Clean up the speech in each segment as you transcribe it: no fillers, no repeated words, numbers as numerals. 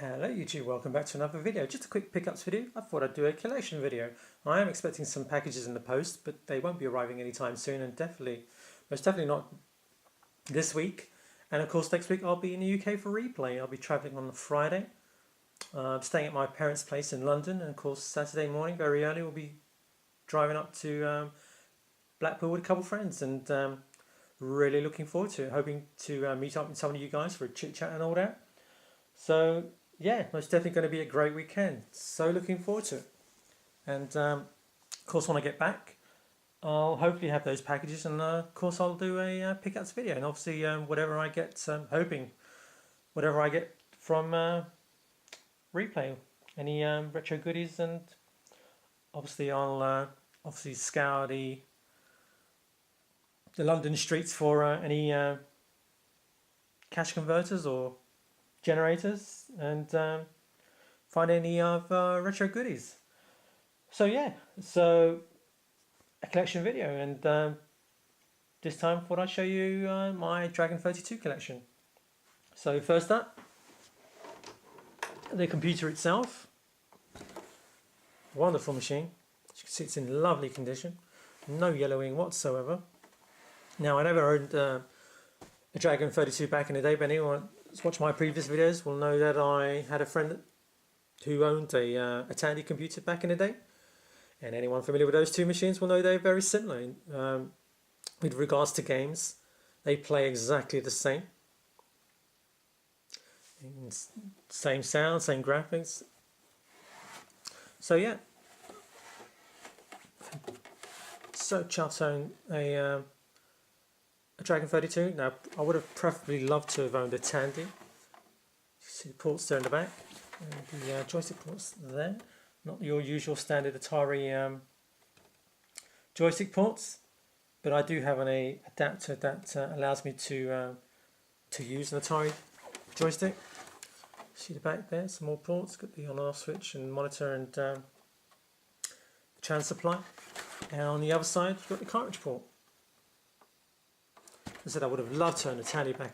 Hello YouTube, welcome back to another video. Just a quick pickups video. I thought I'd do a collection video. I am expecting some packages in the post, but they won't be arriving anytime soon, and most definitely not this week. And of course next week I'll be in the UK for replay. I'll be travelling on Friday. I'm staying at my parents' place in London, and of course Saturday morning very early we'll be driving up to Blackpool with a couple of friends, and really looking forward to it. Hoping to meet up with some of you guys for a chit chat and all that. So yeah, most definitely going to be a great weekend. So looking forward to it. And of course, when I get back, I'll hopefully have those packages, and of course, I'll do a pickups video. And obviously, whatever I get, hoping whatever I get from replay, any retro goodies, and obviously, I'll obviously scour the London streets for any cash converters or generators, and find any of retro goodies. So yeah, so a collection video, and this time I thought I'd show you my Dragon 32 collection. So first up, the computer itself. Wonderful machine. As you can see, it's in lovely condition, no yellowing whatsoever. Now, I never owned a Dragon 32 back in the day, but anyone who's watched my previous videos will know that I had a friend who owned a Tandy computer back in the day, and anyone familiar with those two machines will know they're very similar with regards to games. They play exactly the same. Same sound, same graphics. So yeah, so chuffed to own a Dragon 32. Now, I would have preferably loved to have owned a Tandy. You see the ports there in the back, and the joystick ports there. Not your usual standard Atari joystick ports, but I do have an adapter that allows me to use an Atari joystick. See the back there, some more ports. Got the on-off switch and monitor and trans supply. And on the other side, you've got the cartridge port. I said I would have loved to own a Tandy back.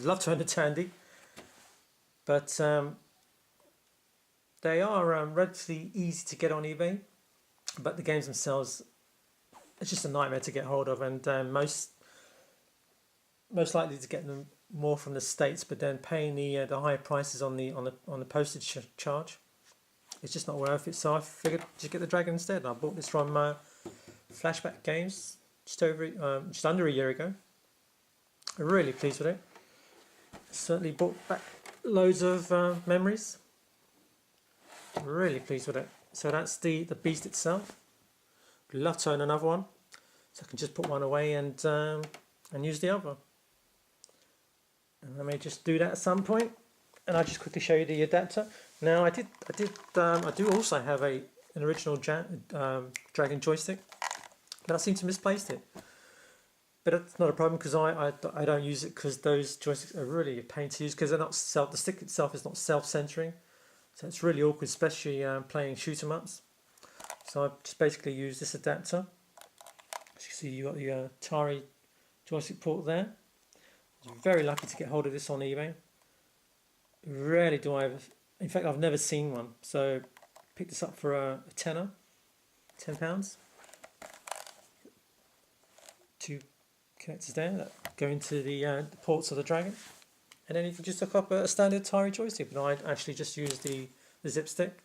Loved to own a Tandy, but they are relatively easy to get on eBay. But the games themselves, it's just a nightmare to get hold of, and most likely to get them more from the States. But then paying the higher prices on the postage charge, it's just not worth it. So I figured just get the Dragon instead. I bought this from Flashback Games just under a year ago. I'm really pleased with it. Certainly brought back loads of memories. Really pleased with it. So that's the beast itself. Love to own another one, so I can just put one away and use the other. And I may just do that at some point. And I'll just quickly show you the adapter. Now I do also have an original Dragon joystick, but I seem to misplaced it. But that's not a problem, because I don't use it, because those joysticks are really a pain to use, because they're not the stick itself is not self-centering, so it's really awkward, especially playing shoot 'em ups. So I just basically use this adapter. As you can see, you got the Atari joystick port there. I was very lucky to get hold of this on eBay. Rarely do I ever, in fact I've never seen one, so picked this up for a tenner, £10. Two connectors there that go into the ports of the Dragon, and then you can just hook up a standard Atari joystick. But I actually just use the zip stick,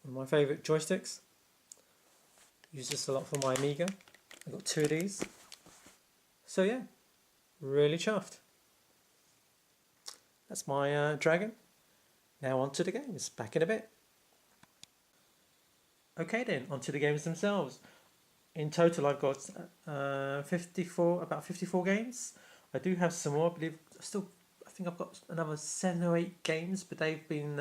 one of my favourite joysticks. Use this a lot for my Amiga. I've got two of these. So yeah, really chuffed. That's my Dragon. Now on to the games. Back in a bit. Okay then, on to the games themselves. In total, I've got about 54 games. I do have some more. I think I've got another 7 or 8 games, but they've been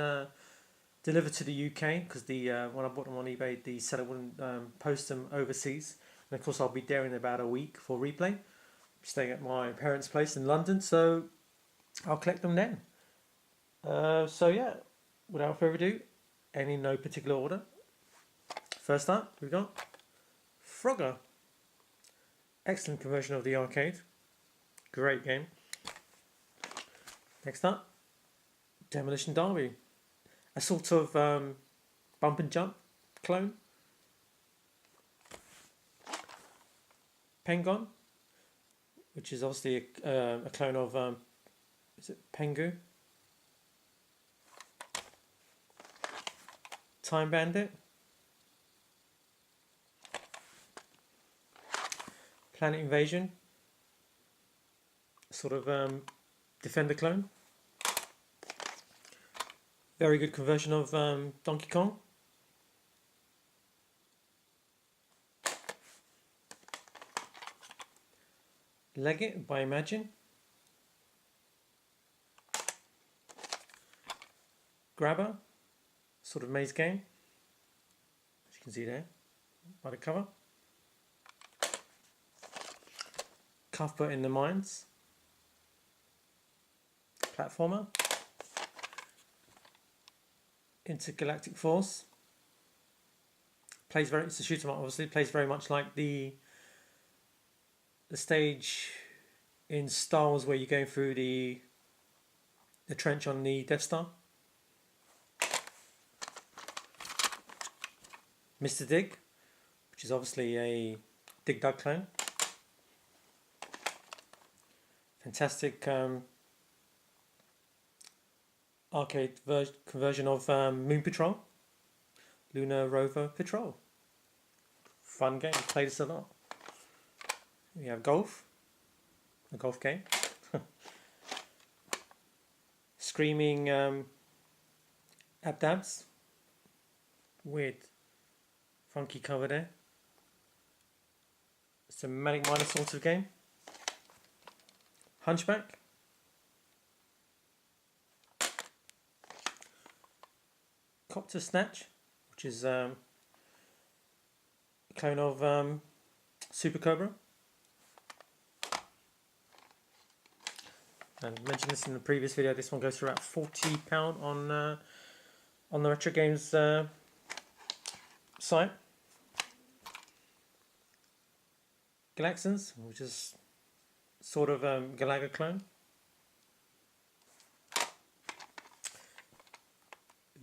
delivered to the UK, because when I bought them on eBay, the seller wouldn't post them overseas. And of course, I'll be there in about a week for replay. I'm staying at my parents' place in London, so I'll collect them then. So yeah, without further ado, and in no particular order. First up, we've got Frogger. Excellent conversion of the arcade. Great game. Next up, Demolition Derby, a sort of bump and jump clone. Pengon, which is obviously a clone of is it Pengu? Time Bandit, Planet Invasion, sort of Defender clone. Very good conversion of Donkey Kong. Leggett by Imagine. Grabber, sort of maze game, as you can see there by the cover. Cuthbert in the Mines, platformer. Intergalactic Force, plays very, it's a shoot 'em up obviously, plays very much like the stage in Star Wars where you're going through the trench on the Death Star. Mr. Dig, which is obviously a Dig Dug clone. Fantastic arcade conversion of Moon Patrol, Lunar Rover Patrol. Fun game, played this a lot. We have golf, a golf game. Screaming Abdabs, weird funky cover there. It's a Manic Miner sort of game. Hunchback. Copter Snatch, which is a clone of Super Cobra. And I mentioned this in the previous video, this one goes for about £40 on the Retro Games site. Galaxons, which is sort of Galaga clone.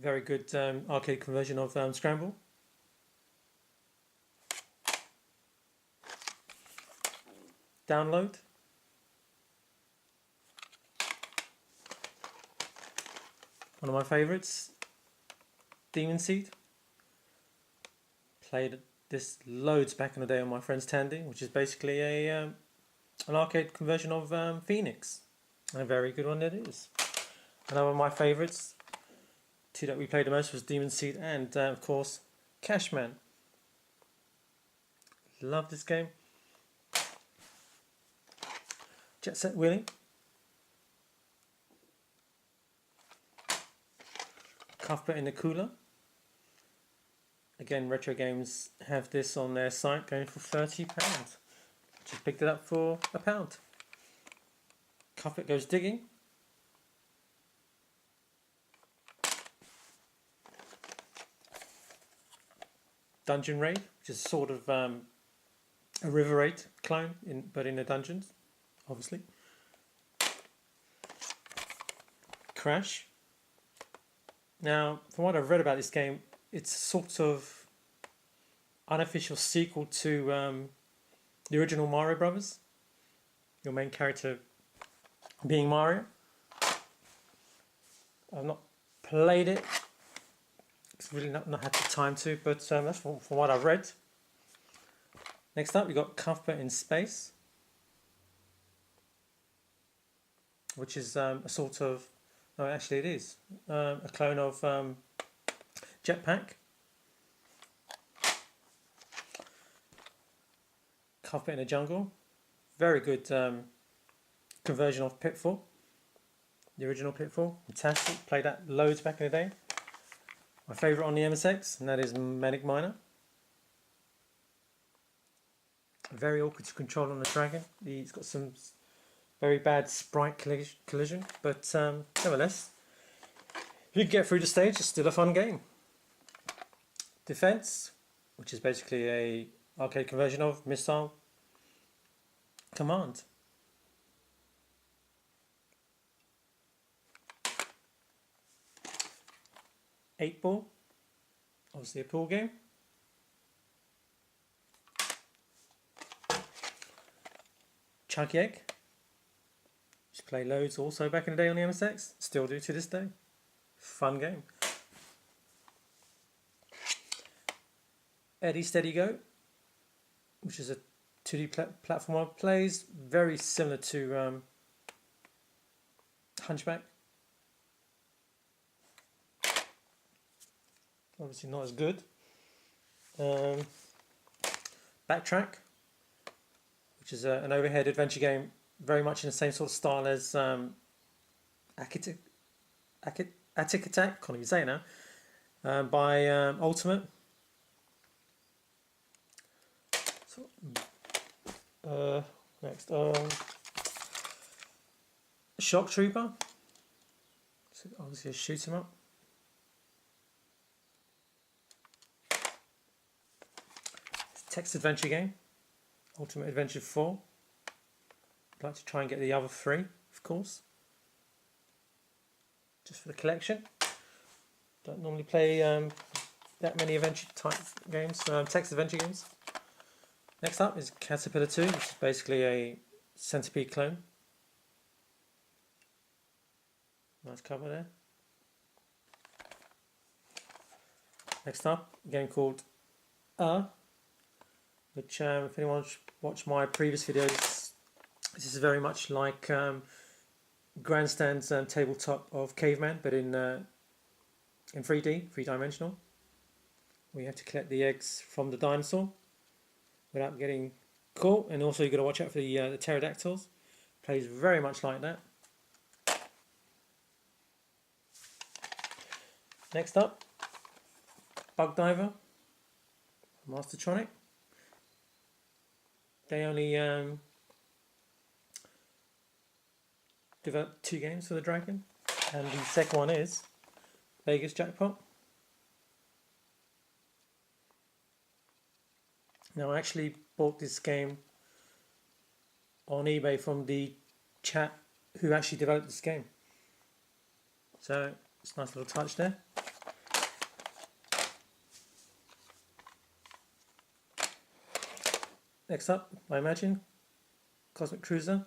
Very good arcade conversion of Scramble. Download. One of my favourites, Demon Seed. Played this loads back in the day on my friend's Tandy, which is basically an arcade conversion of Phoenix. And a very good one it is. Another of my favourites, two that we played the most, was Demon Seed and of course Cashman. Love this game. Jet Set Willy. Cuthbert in the Cooler. Again, Retro Games have this on their site going for £30. Just picked it up for £1. Cuthbert Goes Digging. Dungeon Raid, which is sort of a River Raid clone, but in the dungeons, obviously. Crash. Now, from what I've read about this game, it's sort of unofficial sequel to the original Mario Brothers. Your main character being Mario. I've not played it. It's really not had the time to, but that's from what I've read. Next up, we got Cuthbert in Space, which is a sort of, no, actually it is a clone of Jetpack. Cuthbert in the Jungle, very good conversion of Pitfall, the original Pitfall. Fantastic, played that loads back in the day. My favourite on the MSX, and that is Manic Miner. Very awkward to control on the dragon. He's got some very bad sprite collision, but nevertheless, if you can get through the stage, it's still a fun game. Defense, which is basically a arcade conversion of Missile Command. 8 Ball, obviously a pool game. Chunky Egg, used to play loads also back in the day on the MSX, still do to this day. Fun game. Eddie Steady Go, which is a 2D platformer, plays very similar to Hunchback. Obviously not as good. Backtrack, which is an overhead adventure game, very much in the same sort of style as Attic Attack, can't even say it now, by Ultimate. So, next, Shock Trooper, so obviously a shoot 'em up. Text adventure game, Ultimate Adventure 4. I'd like to try and get the other 3, of course, just for the collection. Don't normally play that many adventure type games, text adventure games. Next up is Caterpillar 2, which is basically a Centipede clone. Nice cover there. Next up, a game called which if anyone's watched my previous videos, this is very much like Grandstand's tabletop of Caveman, but in 3D, three-dimensional. where you have to collect the eggs from the dinosaur without getting caught, and also you've got to watch out for the pterodactyls. Plays very much like that. Next up, Bug Diver, Mastertronic. They only developed 2 games for the Dragon, and the second one is Vegas Jackpot. Now I actually bought this game on eBay from the chap who actually developed this game, so it's a nice little touch there. Next up, I imagine, Cosmic Cruiser.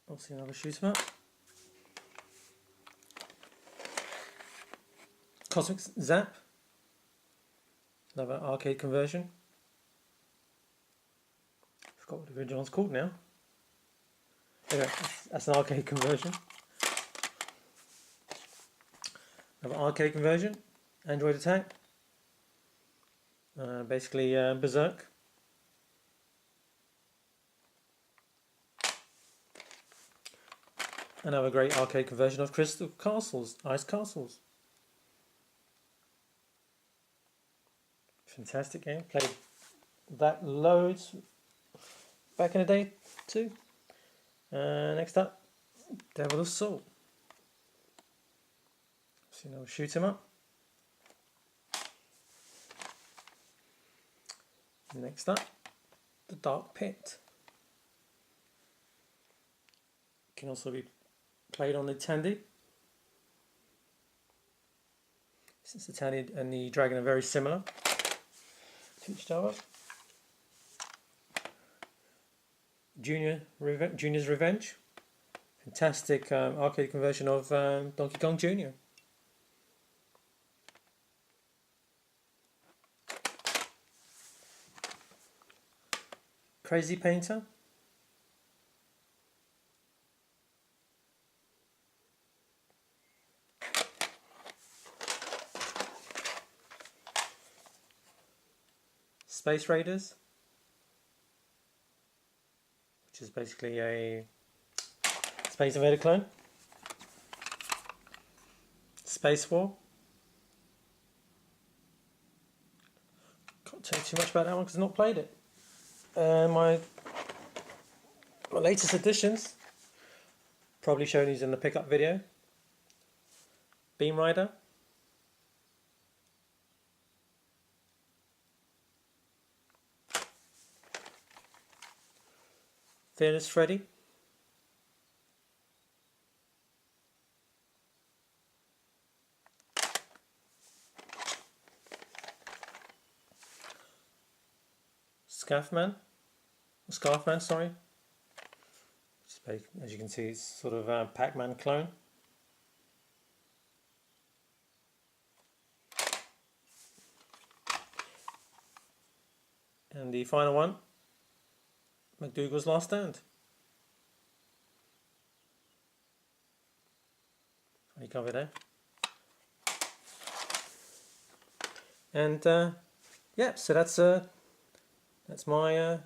Obviously another shoot 'em up. Cosmic Zap, another arcade conversion. Forgot what the original one's called now. Anyway, that's an arcade conversion. Another arcade conversion, Android Attack. Basically Berserk. Another great arcade conversion of Crystal Castles, Ice Castles. Fantastic game. Played that loads back in the day too. Next up, Devil Assault. So now we'll shoot 'em up. Next up, The Dark Pit. Can also be played on the Tandy. Since the Tandy and the Dragon are very similar to each other. Junior's Revenge. Fantastic arcade conversion of Donkey Kong Jr. Crazy Painter. Space Raiders, which is basically a Space Invader clone. Space War. Can't tell you too much about that one because I've not played it. My latest additions, probably shown these in the pickup video. Beam Rider. Fearless Freddy. Scarfman, sorry. As you can see, it's sort of a Pac-Man clone. And the final one, McDougal's Last Stand. Funny cover there. And yeah, so that's my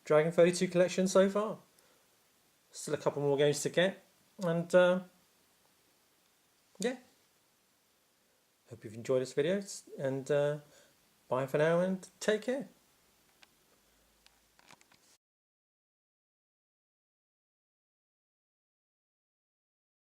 Dragon 32 collection so far. Still a couple more games to get, and yeah. Hope you've enjoyed this video, and bye for now, and take care.